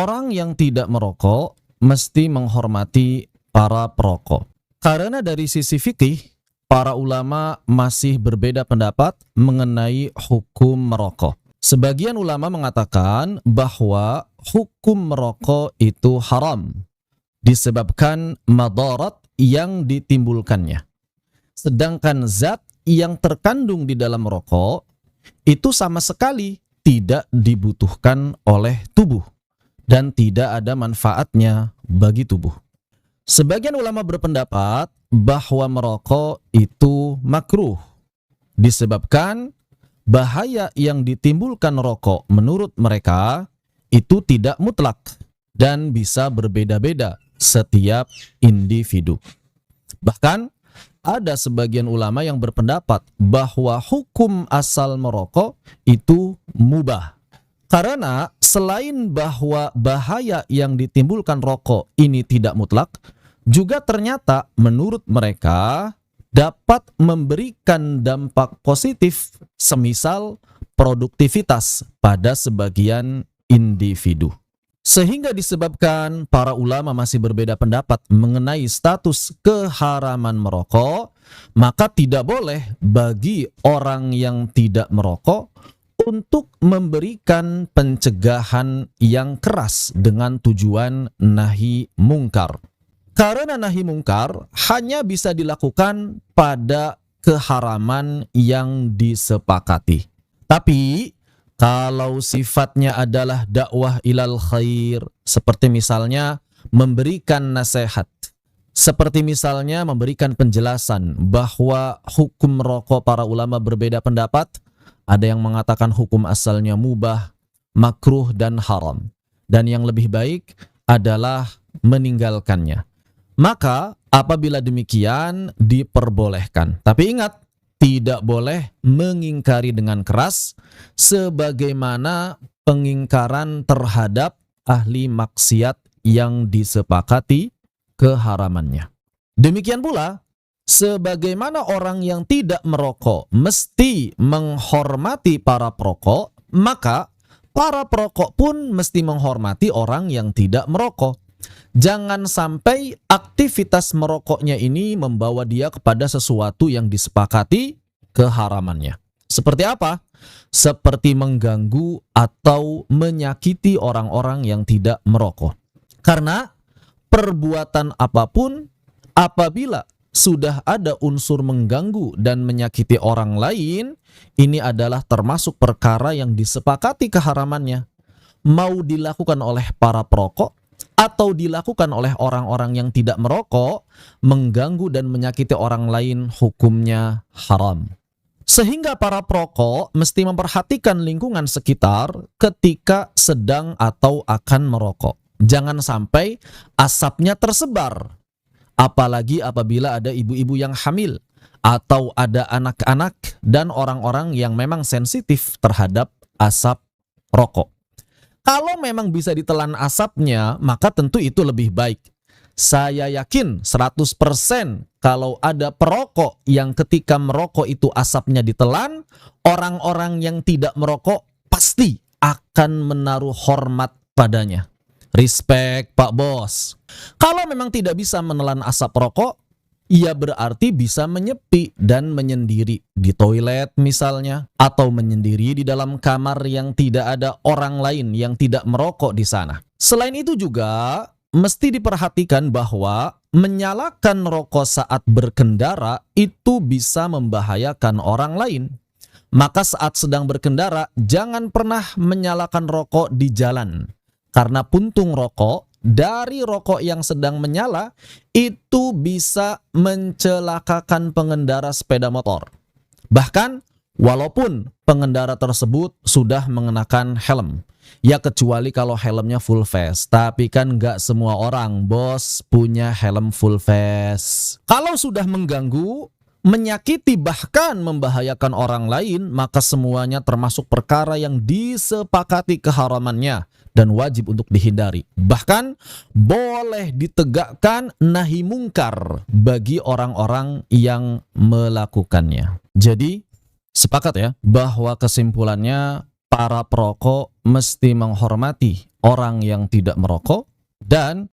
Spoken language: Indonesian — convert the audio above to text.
orang yang tidak merokok mesti menghormati para perokok. Karena dari sisi fikih, para ulama masih berbeda pendapat mengenai hukum merokok. Sebagian ulama mengatakan bahwa hukum merokok itu haram disebabkan madarat yang ditimbulkannya. Sedangkan zat yang terkandung di dalam rokok itu sama sekali tidak dibutuhkan oleh tubuh dan tidak ada manfaatnya bagi tubuh. Sebagian ulama berpendapat bahwa merokok itu makruh disebabkan bahaya yang ditimbulkan rokok menurut mereka itu tidak mutlak dan bisa berbeda-beda setiap individu. Bahkan ada sebagian ulama yang berpendapat bahwa hukum asal merokok itu mubah. Karena selain bahwa bahaya yang ditimbulkan rokok ini tidak mutlak, juga ternyata menurut mereka dapat memberikan dampak positif semisal produktivitas pada sebagian individu. Sehingga disebabkan para ulama masih berbeda pendapat mengenai status keharaman merokok, maka tidak boleh bagi orang yang tidak merokok untuk memberikan pencegahan yang keras dengan tujuan nahi mungkar. Karena nahi mungkar hanya bisa dilakukan pada keharaman yang disepakati. Tapi kalau sifatnya adalah dakwah ilal khair, seperti misalnya memberikan nasihat, seperti misalnya memberikan penjelasan bahwa hukum rokok para ulama berbeda pendapat, ada yang mengatakan hukum asalnya mubah, makruh dan haram, dan yang lebih baik adalah meninggalkannya. Maka apabila demikian diperbolehkan. Tapi ingat, tidak boleh mengingkari dengan keras sebagaimana pengingkaran terhadap ahli maksiat yang disepakati keharamannya. Demikian pula, sebagaimana orang yang tidak merokok mesti menghormati para perokok, maka para perokok pun mesti menghormati orang yang tidak merokok. Jangan sampai aktivitas merokoknya ini membawa dia kepada sesuatu yang disepakati keharamannya. Seperti apa? Seperti mengganggu atau menyakiti orang-orang yang tidak merokok. Karena perbuatan apapun apabila sudah ada unsur mengganggu dan menyakiti orang lain, ini adalah termasuk perkara yang disepakati keharamannya. Mau dilakukan oleh para perokok atau dilakukan oleh orang-orang yang tidak merokok, mengganggu dan menyakiti orang lain hukumnya haram. Sehingga para perokok mesti memperhatikan lingkungan sekitar ketika sedang atau akan merokok. Jangan sampai asapnya tersebar, apalagi apabila ada ibu-ibu yang hamil atau ada anak-anak dan orang-orang yang memang sensitif terhadap asap rokok. Kalau memang bisa ditelan asapnya, maka tentu itu lebih baik. Saya yakin 100% kalau ada perokok yang ketika merokok itu asapnya ditelan, orang-orang yang tidak merokok pasti akan menaruh hormat padanya. Respect Pak Bos. Kalau memang tidak bisa menelan asap rokok, ia berarti bisa menyepi dan menyendiri di toilet misalnya, atau menyendiri di dalam kamar yang tidak ada orang lain yang tidak merokok di sana. Selain itu juga mesti diperhatikan bahwa menyalakan rokok saat berkendara itu bisa membahayakan orang lain. Maka saat sedang berkendara jangan pernah menyalakan rokok di jalan, karena puntung rokok dari rokok yang sedang menyala itu bisa mencelakakan pengendara sepeda motor. Bahkan walaupun pengendara tersebut sudah mengenakan helm. Ya kecuali kalau helmnya full face. Tapi kan nggak semua orang, bos, punya helm full face. Kalau sudah mengganggu, menyakiti bahkan membahayakan orang lain, maka semuanya termasuk perkara yang disepakati keharamannya dan wajib untuk dihindari. Bahkan boleh ditegakkan nahi mungkar bagi orang-orang yang melakukannya. Jadi sepakat ya bahwa kesimpulannya para perokok mesti menghormati orang yang tidak merokok, dan